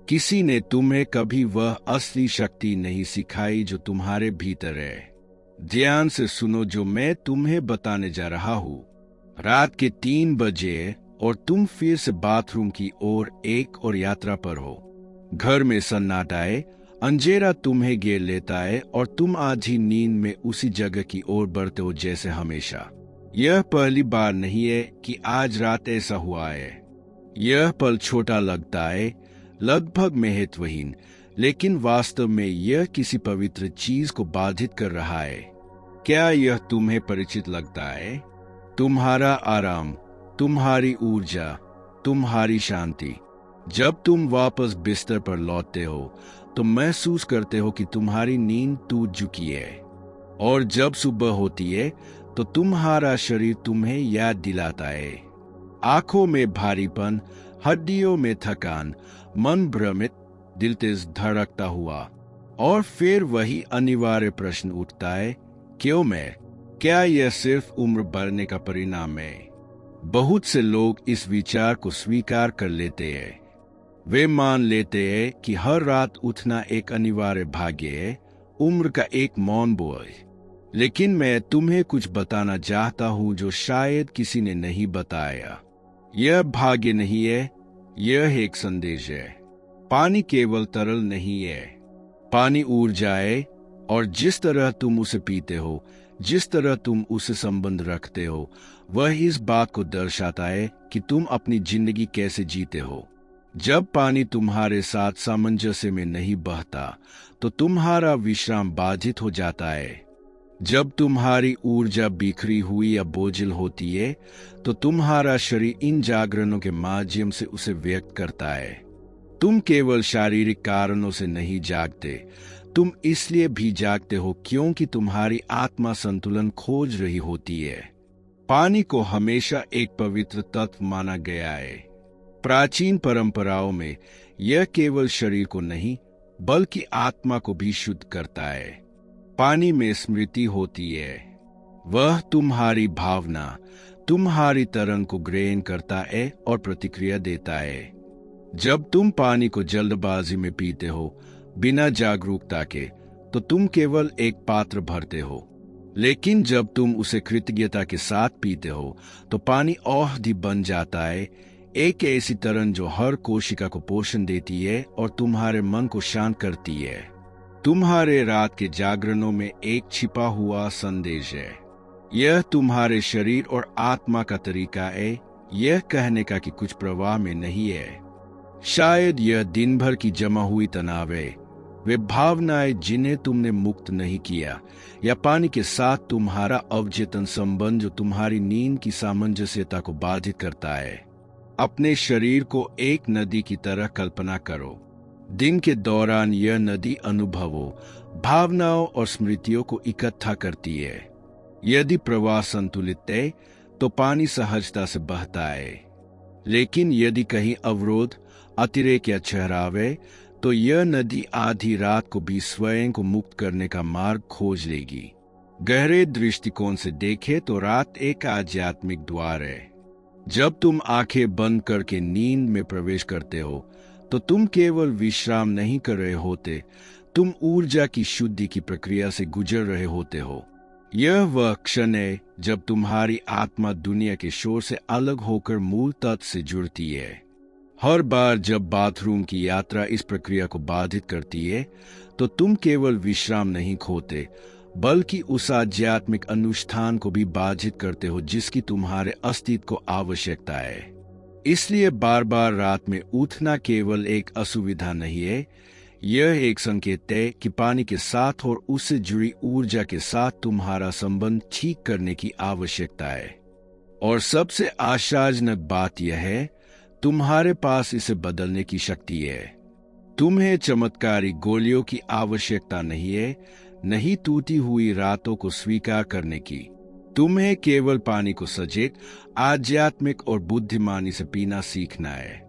किसी ने तुम्हें कभी वह असली शक्ति नहीं सिखाई जो तुम्हारे भीतर है। ध्यान से सुनो जो मैं तुम्हें बताने जा रहा हूँ। रात के 3 बजे और तुम फिर से बाथरूम की ओर एक और यात्रा पर हो। घर में सन्नाटा है, अंधेरा तुम्हें घेर लेता है और तुम आधी नींद में उसी जगह की ओर बढ़ते हो जैसे हमेशा। यह पहली बार नहीं है कि आज रात ऐसा हुआ है। यह पल छोटा लगता है, लगभग महत्वहीन, लेकिन वास्तव में यह किसी पवित्र चीज को बाधित कर रहा है। क्या यह तुम्हें परिचित लगता है? तुम्हारा आराम, तुम्हारी ऊर्जा, तुम्हारी शांति। जब तुम वापस बिस्तर पर लौटते हो तो महसूस करते हो कि तुम्हारी नींद टूट चुकी है, और जब सुबह होती है तो तुम्हारा शरीर तुम्हें याद दिलाता है। आंखों में भारीपन, हड्डियों में थकान, मन भ्रमित, दिल तेज धड़कता हुआ, और फिर वही अनिवार्य प्रश्न उठता है, क्यों मैं? क्या यह सिर्फ उम्र बढ़ने का परिणाम है? बहुत से लोग इस विचार को स्वीकार कर लेते हैं। वे मान लेते हैं कि हर रात उठना एक अनिवार्य भाग्य है, उम्र का एक मौन बोझ। लेकिन मैं तुम्हें कुछ बताना चाहता हूं जो शायद किसी ने नहीं बताया। यह भाग्य नहीं है, यह एक संदेश है। पानी केवल तरल नहीं है, पानी ऊर्जा है, और जिस तरह तुम उसे पीते हो, जिस तरह तुम उससे संबंध रखते हो, वह इस बात को दर्शाता है कि तुम अपनी जिंदगी कैसे जीते हो। जब पानी तुम्हारे साथ सामंजस्य में नहीं बहता तो तुम्हारा विश्राम बाधित हो जाता है। जब तुम्हारी ऊर्जा बिखरी हुई या बोझिल होती है तो तुम्हारा शरीर इन जागरणों के माध्यम से उसे व्यक्त करता है। तुम केवल शारीरिक कारणों से नहीं जागते, तुम इसलिए भी जागते हो क्योंकि तुम्हारी आत्मा संतुलन खोज रही होती है। पानी को हमेशा एक पवित्र तत्व माना गया है। प्राचीन परंपराओं में यह केवल शरीर को नहीं बल्कि आत्मा को भी शुद्ध करता है। पानी में स्मृति होती है, वह तुम्हारी भावना, तुम्हारी तरंग को ग्रहण करता है और प्रतिक्रिया देता है। जब तुम पानी को जल्दबाजी में पीते हो, बिना जागरूकता के, तो तुम केवल एक पात्र भरते हो। लेकिन जब तुम उसे कृतज्ञता के साथ पीते हो तो पानी औषधि बन जाता है, एक ऐसी तरंग जो हर कोशिका को पोषण देती है और तुम्हारे मन को शांत करती है। तुम्हारे रात के जागरणों में एक छिपा हुआ संदेश है। यह तुम्हारे शरीर और आत्मा का तरीका है यह कहने का कि कुछ प्रवाह में नहीं है। शायद यह दिन भर की जमा हुई तनाव है, वे भावनाएं जिन्हें तुमने मुक्त नहीं किया, या पानी के साथ तुम्हारा अवचेतन संबंध जो तुम्हारी नींद की सामंजस्यता को बाधित करता है। अपने शरीर को एक नदी की तरह कल्पना करो। दिन के दौरान यह नदी अनुभवों, भावनाओं और स्मृतियों को इकट्ठा करती है। यदि प्रवाह संतुलित है तो पानी सहजता से बहता है, लेकिन यदि कहीं अवरोध, अतिरेक या ठहराव है तो यह नदी आधी रात को भी स्वयं को मुक्त करने का मार्ग खोज लेगी। गहरे दृष्टिकोण से देखें तो रात एक आध्यात्मिक द्वार है। जब तुम आंखें बंद करके नींद में प्रवेश करते हो तो तुम केवल विश्राम नहीं कर रहे होते, तुम ऊर्जा की शुद्धि की प्रक्रिया से गुजर रहे होते हो। यह वह क्षण है जब तुम्हारी आत्मा दुनिया के शोर से अलग होकर मूल तत्व से जुड़ती है। हर बार जब बाथरूम की यात्रा इस प्रक्रिया को बाधित करती है तो तुम केवल विश्राम नहीं खोते बल्कि उस आध्यात्मिक अनुष्ठान को भी बाधित करते हो जिसकी तुम्हारे अस्तित्व को आवश्यकता है। इसलिए बार बार रात में उठना केवल एक असुविधा नहीं है, यह एक संकेत है कि पानी के साथ और उससे जुड़ी ऊर्जा के साथ तुम्हारा संबंध ठीक करने की आवश्यकता है। और सबसे आश्चर्यजनक बात यह है, तुम्हारे पास इसे बदलने की शक्ति है। तुम्हें चमत्कारी गोलियों की आवश्यकता नहीं है, नहीं टूटी हुई रातों को स्वीकार करने की। तुम्हें केवल पानी को सचेत, आध्यात्मिक और बुद्धिमानी से पीना सीखना है,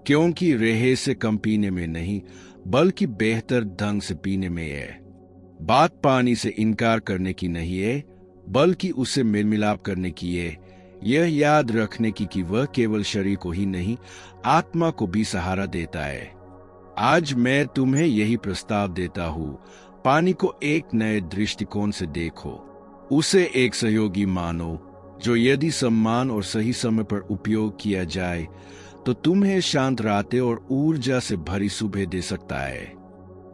क्योंकि रेहे से कम पीने में नहीं बल्कि बेहतर ढंग से पीने में है। बात पानी से इनकार करने की नहीं है बल्कि उससे मेल मिलाप करने की है, यह याद रखने की कि वह केवल शरीर को ही नहीं आत्मा को भी सहारा देता है। आज मैं तुम्हें यही प्रस्ताव देता हूँ, पानी को एक नए दृष्टिकोण से देखो। उसे एक सहयोगी मानो जो यदि सम्मान और सही समय पर उपयोग किया जाए तो तुम्हें शांत रातें और ऊर्जा से भरी सुबह दे सकता है।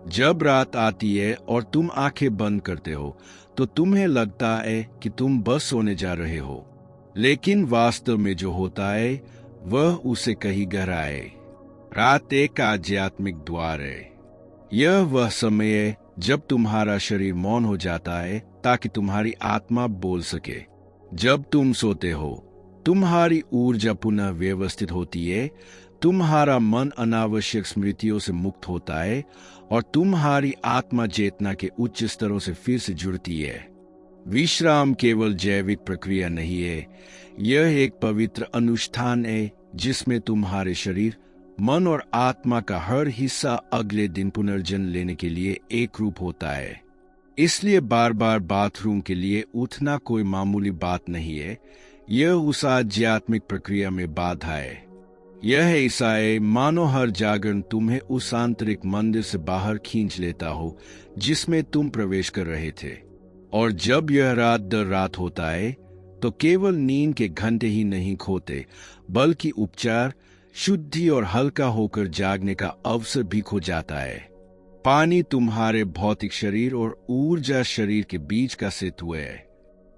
जब रात आती है और तुम आंखें बंद करते हो तो तुम्हें लगता है कि तुम बस सोने जा रहे हो, लेकिन वास्तव में जो होता है वह उसे कहीं गहरा है। रात एक आध्यात्मिक द्वार है। यह वह समय है जब तुम्हारा शरीर मौन हो जाता है ताकि तुम्हारी आत्मा बोल सके। जब तुम सोते हो तुम्हारी ऊर्जा पुनः व्यवस्थित होती है, तुम्हारा मन अनावश्यक स्मृतियों से मुक्त होता है और तुम्हारी आत्मा चेतना के उच्च स्तरों से फिर से जुड़ती है। विश्राम केवल जैविक प्रक्रिया नहीं है, यह एक पवित्र अनुष्ठान है जिसमें तुम्हारे शरीर, मन और आत्मा का हर हिस्सा अगले दिन पुनर्जन्म लेने के लिए एक रूप होता है। इसलिए बार बार बाथरूम के लिए उठना कोई मामूली बात नहीं है, यह उस आध्यात्मिक प्रक्रिया में बाधा है। यह ऐसा है मानो हर जागरण तुम्हें उस आंतरिक मंदिर से बाहर खींच लेता हो जिसमें तुम प्रवेश कर रहे थे। और जब यह रात दर रात होता है तो केवल नींद के घंटे ही नहीं खोते, बल्कि उपचार, शुद्धि और हल्का होकर जागने का अवसर भी खो जाता है। पानी तुम्हारे भौतिक शरीर और ऊर्जा शरीर के बीच का सेतु है।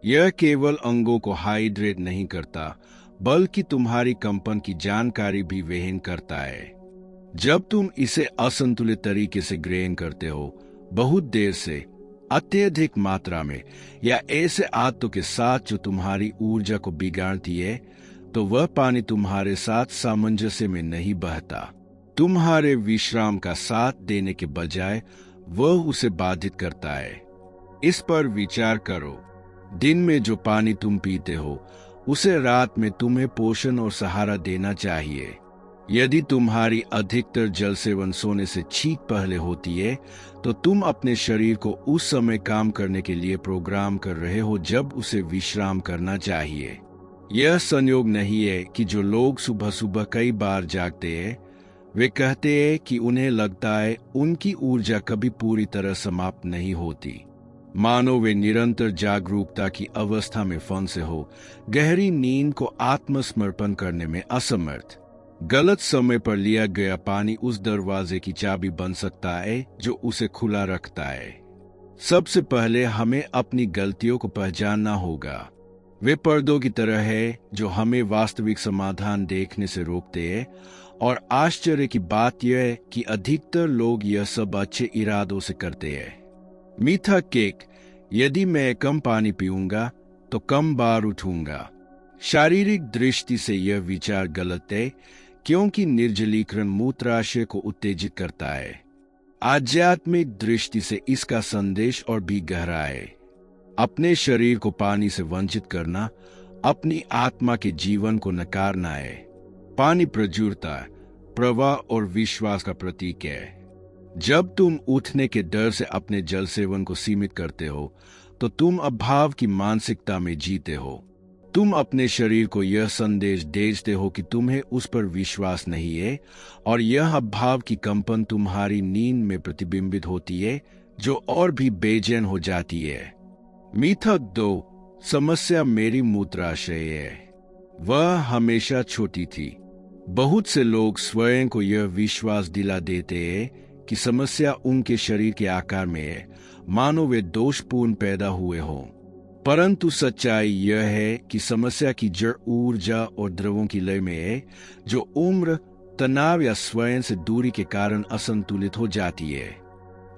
यह केवल अंगों को हाइड्रेट नहीं करता, बल्कि तुम्हारी कंपन की जानकारी भी वहन करता है। जब तुम इसे असंतुलित तरीके से ग्रहण करते हो, बहुत देर से, अत्यधिक मात्रा में या ऐसे आदतों के साथ जो तुम्हारी ऊर्जा को बिगाड़ती है, तो वह पानी तुम्हारे साथ सामंजस्य में नहीं बहता। तुम्हारे विश्राम का साथ देने के बजाय वह उसे बाधित करता है। इस पर विचार करो। दिन में जो पानी तुम पीते हो उसे रात में तुम्हें पोषण और सहारा देना चाहिए। यदि तुम्हारी अधिकतर जल सेवन सोने से ठीक पहले होती है तो तुम अपने शरीर को उस समय काम करने के लिए प्रोग्राम कर रहे हो जब उसे विश्राम करना चाहिए। यह संयोग नहीं है कि जो लोग सुबह सुबह कई बार जागते हैं वे कहते हैं कि उन्हें लगता है उनकी ऊर्जा कभी पूरी तरह समाप्त नहीं होती, मानो वे निरंतर जागरूकता की अवस्था में फंसे हो, गहरी नींद को आत्मसमर्पण करने में असमर्थ। गलत समय पर लिया गया पानी उस दरवाजे की चाबी बन सकता है जो उसे खुला रखता है। सबसे पहले हमें अपनी गलतियों को पहचानना होगा। वे पर्दों की तरह है जो हमें वास्तविक समाधान देखने से रोकते हैं, और आश्चर्य की बात यह है कि अधिकतर लोग यह सब अच्छे इरादों से करते हैं। मीठा केक, यदि मैं कम पानी पीऊंगा तो कम बार उठूंगा। शारीरिक दृष्टि से यह विचार गलत है क्योंकि निर्जलीकरण मूत्राशय को उत्तेजित करता है। आध्यात्मिक दृष्टि से इसका संदेश और भी गहरा है। अपने शरीर को पानी से वंचित करना अपनी आत्मा के जीवन को नकारना है। पानी प्रचुरता, प्रवाह और विश्वास का प्रतीक है। जब तुम उठने के डर से अपने जल सेवन को सीमित करते हो तो तुम अभाव की मानसिकता में जीते हो। तुम अपने शरीर को यह संदेश भेजते हो कि तुम्हें उस पर विश्वास नहीं है, और यह अभाव की कंपन तुम्हारी नींद में प्रतिबिंबित होती है जो और भी बेचैन हो जाती है। मिथक 2, समस्या मेरी मूत्राशय है। वह हमेशा छोटी थी। बहुत से लोग स्वयं को यह विश्वास दिला देते हैं कि समस्या उनके शरीर के आकार में है, मानो वे दोषपूर्ण पैदा हुए हों। परंतु सच्चाई यह है कि समस्या की जड़ ऊर्जा और द्रवों की लय में है, जो उम्र, तनाव या स्वयं से दूरी के कारण असंतुलित हो जाती है।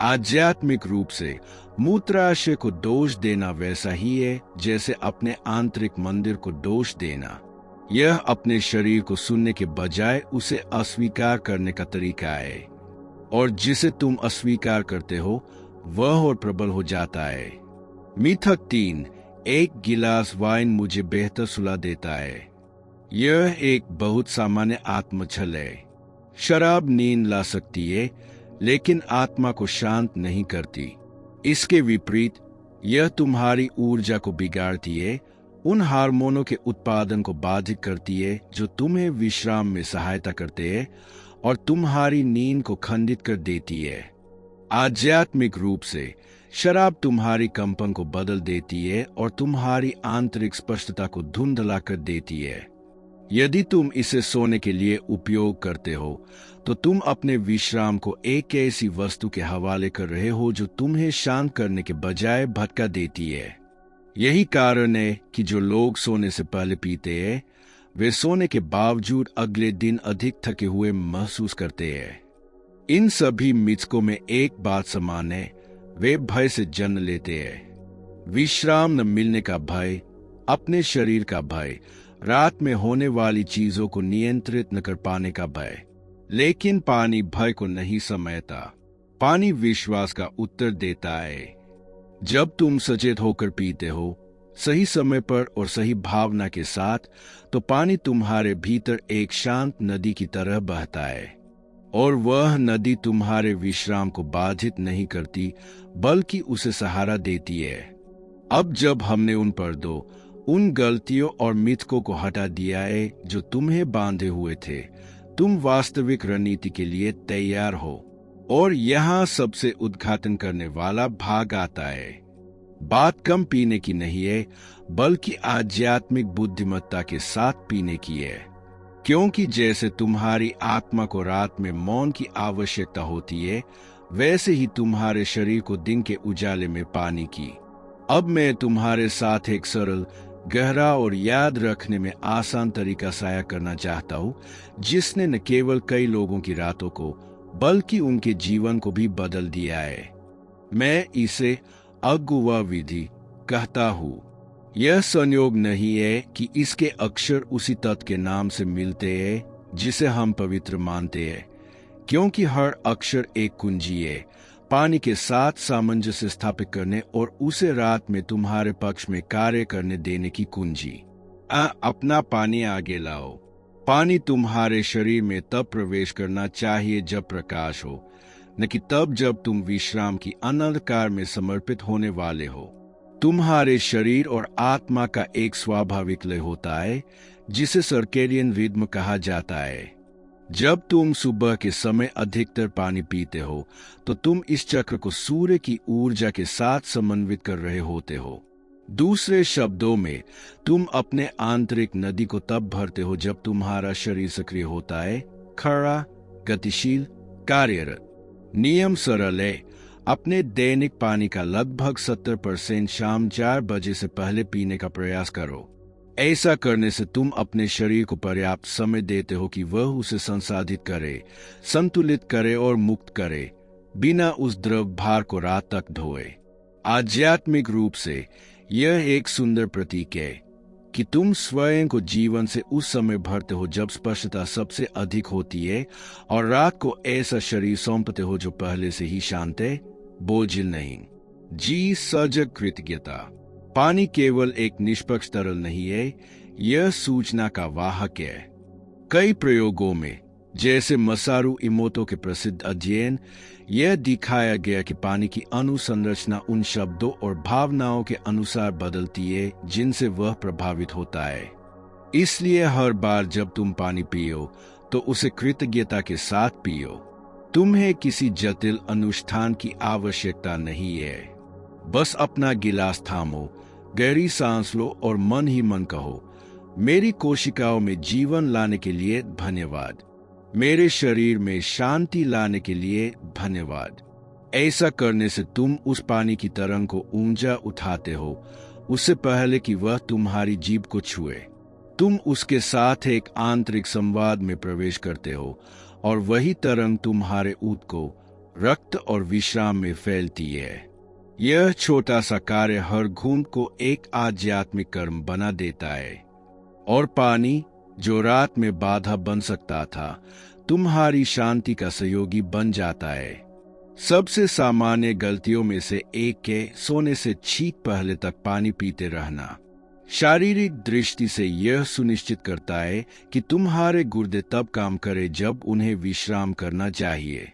आध्यात्मिक रूप से मूत्राशय को दोष देना वैसा ही है जैसे अपने आंतरिक मंदिर को दोष देना। यह अपने शरीर को सुनने के बजाय उसे अस्वीकार करने का तरीका है, और जिसे तुम अस्वीकार करते हो वह और प्रबल हो जाता है। मिथक 3, एक गिलास वाइन मुझे बेहतर सुला देता है। यह एक बहुत सामान्य आत्मछल है। शराब नींद ला सकती है लेकिन आत्मा को शांत नहीं करती। इसके विपरीत यह तुम्हारी ऊर्जा को बिगाड़ती है, उन हार्मोनों के उत्पादन को बाधित करती है जो तुम्हें विश्राम में सहायता करते हैं, और तुम्हारी नींद को खंडित कर देती है। आध्यात्मिक रूप से शराब तुम्हारी कंपन को बदल देती है और तुम्हारी आंतरिक स्पष्टता को धुंधला कर देती है। यदि तुम इसे सोने के लिए उपयोग करते हो तो तुम अपने विश्राम को एक ऐसी वस्तु के हवाले कर रहे हो जो तुम्हें शांत करने के बजाय भटका देती है। यही कारण है कि जो लोग सोने से पहले पीते हैं वे सोने के बावजूद अगले दिन अधिक थके हुए महसूस करते हैं। इन सभी मिथकों में एक बात समान है, वे भय से जन्म लेते हैं। विश्राम न मिलने का भय, अपने शरीर का भय, रात में होने वाली चीजों को नियंत्रित न कर पाने का भय। लेकिन पानी भय को नहीं समझता, पानी विश्वास का उत्तर देता है। जब तुम सचेत होकर पीते हो, सही समय पर और सही भावना के साथ, तो पानी तुम्हारे भीतर एक शांत नदी की तरह बहता है और वह नदी तुम्हारे विश्राम को बाधित नहीं करती बल्कि उसे सहारा देती है। अब जब हमने उन गलतियों और मिथकों को हटा दिया है जो तुम्हें बांधे हुए थे, तुम वास्तविक रणनीति के लिए तैयार हो। और यहाँ सबसे उद्घाटन करने वाला भाग आता है। बात कम पीने की नहीं है बल्कि आध्यात्मिक बुद्धिमत्ता के साथ पीने की है। क्योंकि जैसे तुम्हारी आत्मा को रात में मौन की आवश्यकता होती है, वैसे ही तुम्हारे शरीर को दिन के उजाले में पानी की। अब मैं तुम्हारे साथ एक सरल, गहरा और याद रखने में आसान तरीका साझा करना चाहता हूँ, जिसने न केवल कई लोगों की रातों को बल्कि उनके जीवन को भी बदल दिया है। मैं इसे अगुवा विधि कहता हूँ। यह संयोग नहीं है कि इसके अक्षर उसी तत्व के नाम से मिलते हैं जिसे हम पवित्र मानते हैं, क्योंकि हर अक्षर एक कुंजी है, पानी के साथ सामंजस्य स्थापित करने और उसे रात में तुम्हारे पक्ष में कार्य करने देने की कुंजी। अपना पानी आगे लाओ। पानी तुम्हारे शरीर में तब प्रवेश करना चाहिए जब प्रकाश हो, न कि तब जब तुम विश्राम की अनंतकार में समर्पित होने वाले हो। तुम्हारे शरीर और आत्मा का एक स्वाभाविक लय होता है जिसे सर्केडियन रिदम कहा जाता है। जब तुम सुबह के समय अधिकतर पानी पीते हो तो तुम इस चक्र को सूर्य की ऊर्जा के साथ समन्वित कर रहे होते हो। दूसरे शब्दों में, तुम अपने आंतरिक नदी को तब भरते हो जब तुम्हारा शरीर सक्रिय होता है, खड़ा, गतिशील, कार्यरत। नियम सरल है, अपने दैनिक पानी का लगभग 70% शाम 4 बजे से पहले पीने का प्रयास करो। ऐसा करने से तुम अपने शरीर को पर्याप्त समय देते हो कि वह उसे संसाधित करे, संतुलित करे और मुक्त करे, बिना उस द्रव भार को रात तक ढोए। आध्यात्मिक रूप से यह एक सुंदर प्रतीक है कि तुम स्वयं को जीवन से उस समय भरते हो जब स्पष्टता सबसे अधिक होती है, और रात को ऐसा शरीर सौंपते हो जो पहले से ही शांत है, बोझिल नहीं। सजग कृतज्ञता। पानी केवल एक निष्पक्ष तरल नहीं है, यह सूचना का वाहक है। कई प्रयोगों में, जैसे मसारू इमोतो के प्रसिद्ध अध्ययन, यह दिखाया गया कि पानी की अनुसंरचना उन शब्दों और भावनाओं के अनुसार बदलती है जिनसे वह प्रभावित होता है। इसलिए हर बार जब तुम पानी पियो तो उसे कृतज्ञता के साथ पियो। तुम्हें किसी जटिल अनुष्ठान की आवश्यकता नहीं है। बस अपना गिलास थामो, गहरी सांस लो और मन ही मन कहो, मेरी कोशिकाओं में जीवन लाने के लिए धन्यवाद, मेरे शरीर में शांति लाने के लिए धन्यवाद। ऐसा करने से तुम उस पानी की तरंग को ऊंचा उठाते हो, उससे पहले कि वह तुम्हारी जीभ को छुए। तुम उसके साथ एक आंतरिक संवाद में प्रवेश करते हो और वही तरंग तुम्हारे ऊत को, रक्त और विश्राम में फैलती है। यह छोटा सा कार्य हर घूंट को एक आध्यात्मिक कर्म बना देता है, और पानी, जो रात में बाधा बन सकता था, तुम्हारी शांति का सहयोगी बन जाता है। सबसे सामान्य गलतियों में से एक है सोने से ठीक पहले तक पानी पीते रहना। शारीरिक दृष्टि से यह सुनिश्चित करता है कि तुम्हारे गुर्दे तब काम करें जब उन्हें विश्राम करना चाहिए।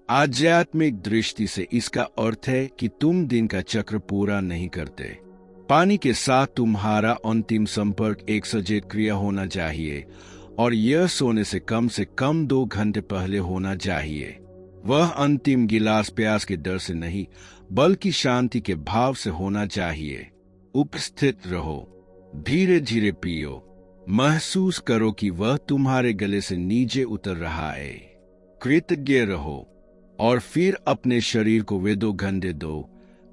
आध्यात्मिक दृष्टि से इसका अर्थ है कि तुम दिन का चक्र पूरा नहीं करते। पानी के साथ तुम्हारा अंतिम संपर्क एक सचेत क्रिया होना चाहिए, और यह सोने से कम 2 घंटे पहले होना चाहिए। वह अंतिम गिलास प्यास के डर से नहीं, बल्कि शांति के भाव से होना चाहिए। उपस्थित रहो, धीरे धीरे पियो, महसूस करो कि वह तुम्हारे गले से नीचे उतर रहा है। कृतज्ञ रहो और फिर अपने शरीर को वे 2 घंटे दो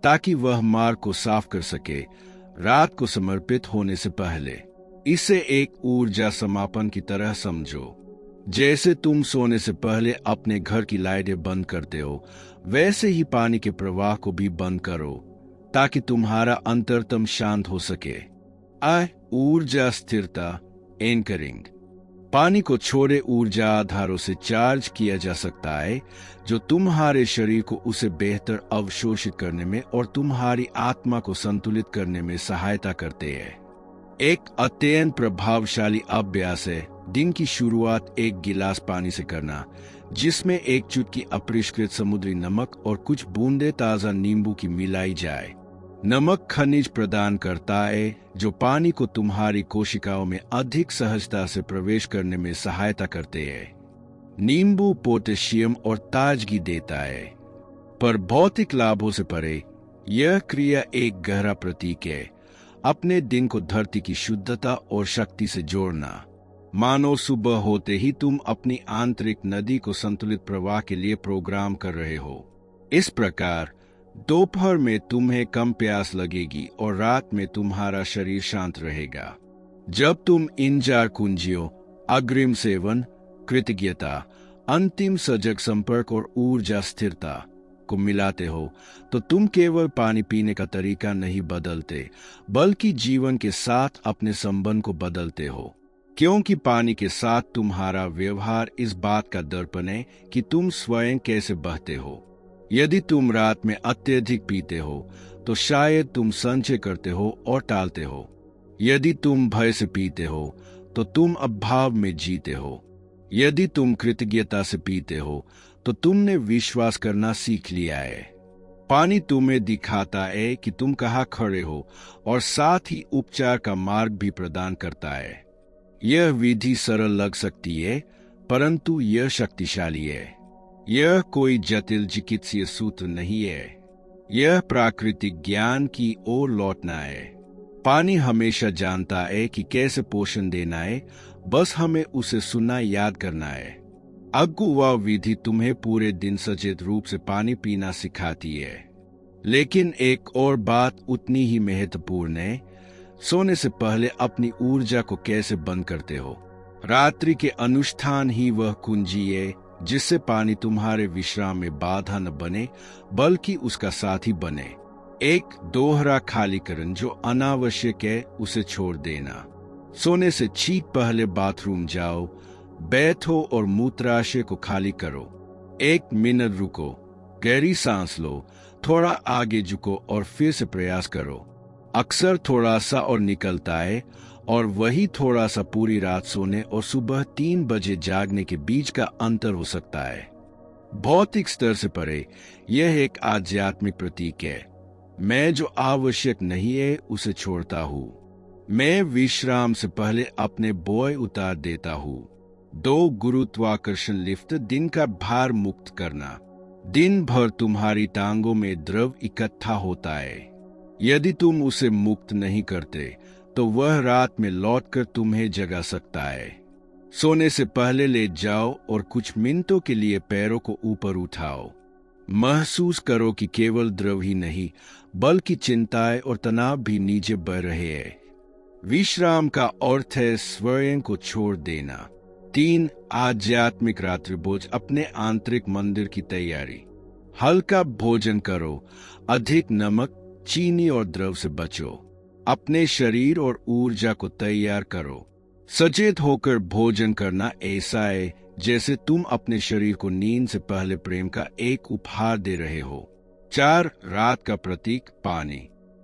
ताकि वह मार्ग को साफ कर सके रात को समर्पित होने से पहले। इसे एक ऊर्जा समापन की तरह समझो। जैसे तुम सोने से पहले अपने घर की लाइटें बंद करते हो, वैसे ही पानी के प्रवाह को भी बंद करो ताकि तुम्हारा अंतरतम शांत हो सके। ऊर्जा स्थिरता, एंकरिंग। पानी को छोड़े ऊर्जा आधारों से चार्ज किया जा सकता है जो तुम्हारे शरीर को उसे बेहतर अवशोषित करने में और तुम्हारी आत्मा को संतुलित करने में सहायता करते हैं। एक अत्यंत प्रभावशाली अभ्यास है दिन की शुरुआत 1 गिलास पानी से करना, जिसमें 1 चुटकी अपरिष्कृत समुद्री नमक और कुछ बूंदे ताजा नींबू की मिलाई जाए। नमक खनिज प्रदान करता है जो पानी को तुम्हारी कोशिकाओं में अधिक सहजता से प्रवेश करने में सहायता करते हैं। नींबू पोटेशियम और ताजगी देता है। पर भौतिक लाभों से परे, यह क्रिया एक गहरा प्रतीक है अपने दिन को धरती की शुद्धता और शक्ति से जोड़ना। मानो सुबह होते ही तुम अपनी आंतरिक नदी को संतुलित प्रवाह के लिए प्रोग्राम कर रहे हो। इस प्रकार दोपहर में तुम्हें कम प्यास लगेगी और रात में तुम्हारा शरीर शांत रहेगा। जब तुम इन 4 कुंजियों अग्रिम सेवन, कृतज्ञता, अंतिम सजग संपर्क और ऊर्जा स्थिरता को मिलाते हो तो तुम केवल पानी पीने का तरीका नहीं बदलते, बल्कि जीवन के साथ अपने संबंध को बदलते हो। क्योंकि पानी के साथ तुम्हारा व्यवहार इस बात का दर्पण है कि तुम स्वयं कैसे बहते हो। यदि तुम रात में अत्यधिक पीते हो तो शायद तुम संचय करते हो और टालते हो। यदि तुम भय से पीते हो तो तुम अभाव में जीते हो। यदि तुम कृतज्ञता से पीते हो तो तुमने विश्वास करना सीख लिया है। पानी तुम्हें दिखाता है कि तुम कहाँ खड़े हो और साथ ही उपचार का मार्ग भी प्रदान करता है। यह विधि सरल लग सकती है, परंतु यह शक्तिशाली है। यह कोई जटिल चिकित्सीय सूत्र नहीं है। यह प्राकृतिक ज्ञान की ओर लौटना है। पानी हमेशा जानता है कि कैसे पोषण देना है, बस हमें उसे सुनना याद करना है। वह विधि तुम्हें पूरे दिन सचेत रूप से पानी पीना सिखाती है। लेकिन एक और बात उतनी ही महत्वपूर्ण है, सोने से पहले अपनी ऊर्जा को कैसे बंद करते हो। रात्रि के अनुष्ठान ही वह कुंजी है जिससे पानी तुम्हारे विश्राम में बाधा न बने, बल्कि उसका साथी बने। एक दोहरा खालीकरण जो अनावश्यक है उसे छोड़ देना। सोने से ठीक पहले बाथरूम जाओ, बैठो और मूत्राशय को खाली करो। 1 मिनट रुको, गहरी सांस लो, थोड़ा आगे झुको और फिर से प्रयास करो। अक्सर थोड़ा सा और निकलता है, और वही थोड़ा सा पूरी रात सोने और सुबह 3 बजे जागने के बीच का अंतर हो सकता है। भौतिक स्तर से परे यह एक आध्यात्मिक प्रतीक है। मैं जो आवश्यक नहीं है उसे छोड़ता हूँ। मैं विश्राम से पहले अपने बोझ उतार देता हूँ। 2 गुरुत्वाकर्षण लिफ्ट। दिन का भार मुक्त करना। दिन भर तुम्हारी टांगों में द्रव इकट्ठा होता है। यदि तुम उसे मुक्त नहीं करते तो वह रात में लौटकर तुम्हें जगा सकता है। सोने से पहले लेट जाओ और कुछ मिनटों के लिए पैरों को ऊपर उठाओ। महसूस करो कि केवल द्रव ही नहीं, बल्कि चिंताएं और तनाव भी नीचे बह रहे हैं। विश्राम का अर्थ है स्वयं को छोड़ देना। 3 आध्यात्मिक रात्रिभोज। अपने आंतरिक मंदिर की तैयारी। हल्का भोजन करो, अधिक नमक, चीनी और द्रव से बचो। अपने शरीर और ऊर्जा को तैयार करो। सचेत होकर भोजन करना ऐसा है जैसे तुम अपने शरीर को नींद से पहले प्रेम का एक उपहार दे रहे हो। 4 रात का प्रतीक, पानी।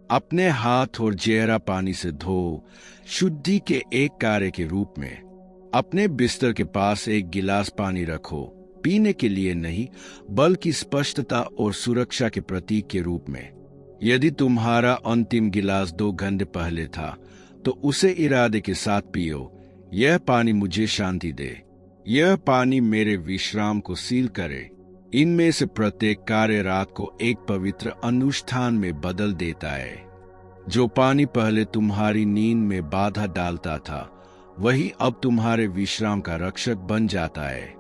अपने हाथ और चेहरा पानी से धो, शुद्धि के एक कार्य के रूप में। अपने बिस्तर के पास 1 गिलास पानी रखो, पीने के लिए नहीं, बल्कि स्पष्टता और सुरक्षा के प्रतीक के रूप में। यदि तुम्हारा अंतिम गिलास 2 घंटे पहले था तो उसे इरादे के साथ पियो। यह पानी मुझे शांति दे। यह पानी मेरे विश्राम को सील करे। इनमें से प्रत्येक कार्य रात को एक पवित्र अनुष्ठान में बदल देता है। जो पानी पहले तुम्हारी नींद में बाधा डालता था, वही अब तुम्हारे विश्राम का रक्षक बन जाता है।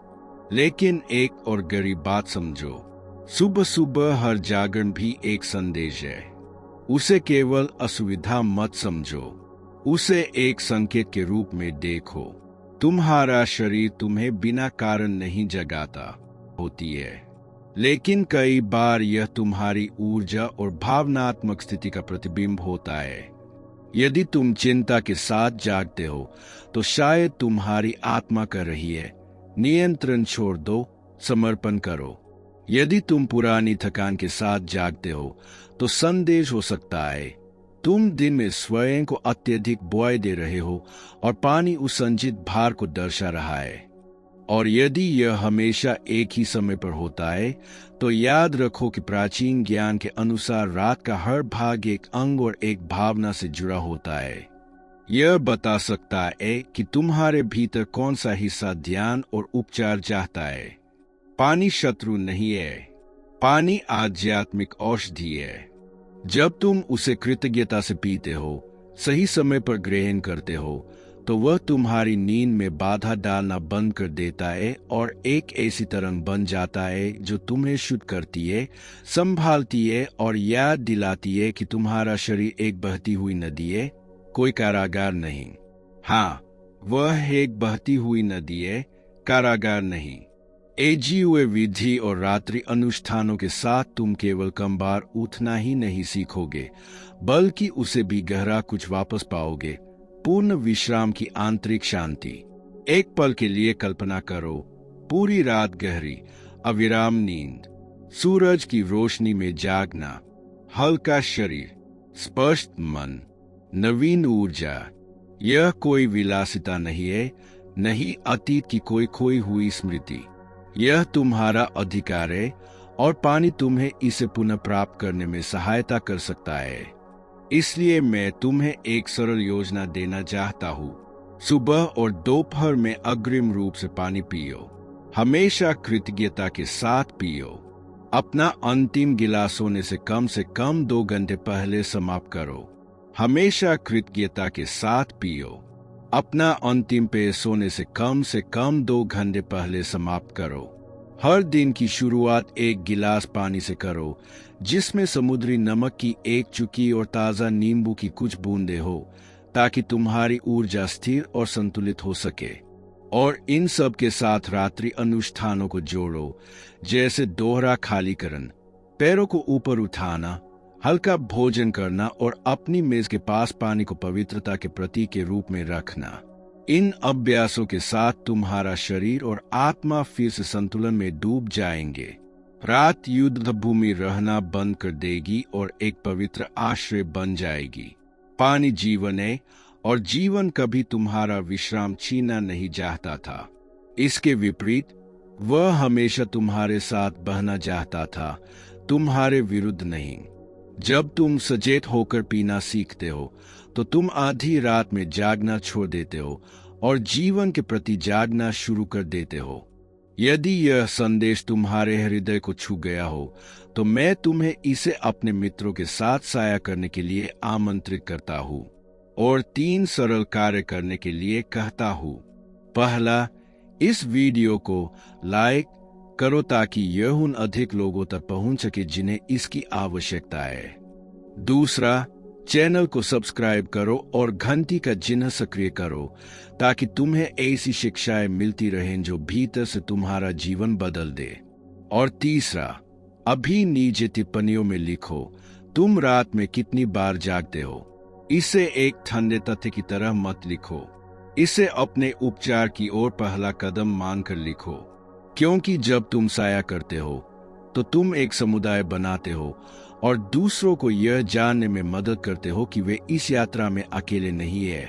लेकिन एक और गरीब बात समझो, सुबह सुबह हर जागरण भी एक संदेश है। उसे केवल असुविधा मत समझो, उसे एक संकेत के रूप में देखो। तुम्हारा शरीर तुम्हें बिना कारण नहीं जगाता होती है, लेकिन कई बार यह तुम्हारी ऊर्जा और भावनात्मक स्थिति का प्रतिबिंब होता है। यदि तुम चिंता के साथ जागते हो, तो शायद तुम्हारी आत्मा कर रही है, नियंत्रण छोड़ दो, समर्पण करो। यदि तुम पुरानी थकान के साथ जागते हो, तो संदेश हो सकता है तुम दिन में स्वयं को अत्यधिक बोझ दे रहे हो और पानी उस संचित भार को दर्शा रहा है। और यदि यह हमेशा एक ही समय पर होता है, तो याद रखो कि प्राचीन ज्ञान के अनुसार रात का हर भाग एक अंग और एक भावना से जुड़ा होता है। यह बता सकता है कि तुम्हारे भीतर कौन सा हिस्सा ध्यान और उपचार चाहता है। पानी शत्रु नहीं है, पानी आध्यात्मिक औषधि है। जब तुम उसे कृतज्ञता से पीते हो, सही समय पर ग्रहण करते हो, तो वह तुम्हारी नींद में बाधा डालना बंद कर देता है और एक ऐसी तरंग बन जाता है जो तुम्हें शुद्ध करती है, संभालती है और याद दिलाती है कि तुम्हारा शरीर एक बहती हुई नदी है, कोई कारागार नहीं। हाँ, वह एक बहती हुई नदी है, कारागार नहीं। एजी हुए विधि और रात्रि अनुष्ठानों के साथ तुम केवल कम बार उठना ही नहीं सीखोगे, बल्कि उसे भी गहरा कुछ वापस पाओगे, पूर्ण विश्राम की आंतरिक शांति। एक पल के लिए कल्पना करो, पूरी रात गहरी अविराम नींद, सूरज की रोशनी में जागना, हल्का शरीर, स्पष्ट मन, नवीन ऊर्जा। यह कोई विलासिता नहीं है, नहीं अतीत की कोई खोई हुई स्मृति। यह तुम्हारा अधिकार है और पानी तुम्हें इसे पुनः प्राप्त करने में सहायता कर सकता है। इसलिए मैं तुम्हें एक सरल योजना देना चाहता हूँ। सुबह और दोपहर में अग्रिम रूप से पानी पियो। हमेशा कृतज्ञता के साथ पियो। अपना अंतिम गिलास होने से कम 2 घंटे पहले समाप्त करो। हमेशा कृतज्ञता के साथ पियो। अपना अंतिम पेय सोने से कम 2 घंटे पहले समाप्त करो। हर दिन की शुरुआत एक गिलास पानी से करो, जिसमें समुद्री नमक की एक चुटकी और ताज़ा नींबू की कुछ बूंदें हो, ताकि तुम्हारी ऊर्जा स्थिर और संतुलित हो सके। और इन सब के साथ रात्रि अनुष्ठानों को जोड़ो, जैसे दोहरा खालीकरण, पैरों को ऊपर उठाना, हल्का भोजन करना और अपनी मेज के पास पानी को पवित्रता के प्रतीक के रूप में रखना। इन अभ्यासों के साथ तुम्हारा शरीर और आत्मा फिर से संतुलन में डूब जाएंगे। रात युद्ध भूमि रहना बंद कर देगी और एक पवित्र आश्रय बन जाएगी। पानी जीवन है और जीवन कभी तुम्हारा विश्राम छीनना नहीं चाहता था। इसके विपरीत वह हमेशा तुम्हारे साथ बहना चाहता था, तुम्हारे विरुद्ध नहीं। जब तुम सचेत होकर पीना सीखते हो, तो तुम आधी रात में जागना छोड़ देते हो और जीवन के प्रति जागना शुरू कर देते हो। यदि यह संदेश तुम्हारे हृदय को छू गया हो, तो मैं तुम्हें इसे अपने मित्रों के साथ साझा करने के लिए आमंत्रित करता हूँ और 3 सरल कार्य करने के लिए कहता हूँ। पहला, इस वीडियो को लाइक करो ताकि यह उन अधिक लोगों तक पहुंच सके जिन्हें इसकी आवश्यकता है। दूसरा, चैनल को सब्सक्राइब करो और घंटी का चिन्ह सक्रिय करो ताकि तुम्हें ऐसी शिक्षाएं मिलती रहें जो भीतर से तुम्हारा जीवन बदल दे। और तीसरा, अभी नीचे टिप्पणियों में लिखो, तुम रात में कितनी बार जागते हो। इसे एक ठंडे तथ्य की तरह मत लिखो, इसे अपने उपचार की ओर पहला कदम मानकर लिखो, क्योंकि जब तुम साया करते हो तो तुम एक समुदाय बनाते हो और दूसरों को यह जानने में मदद करते हो कि वे इस यात्रा में अकेले नहीं है।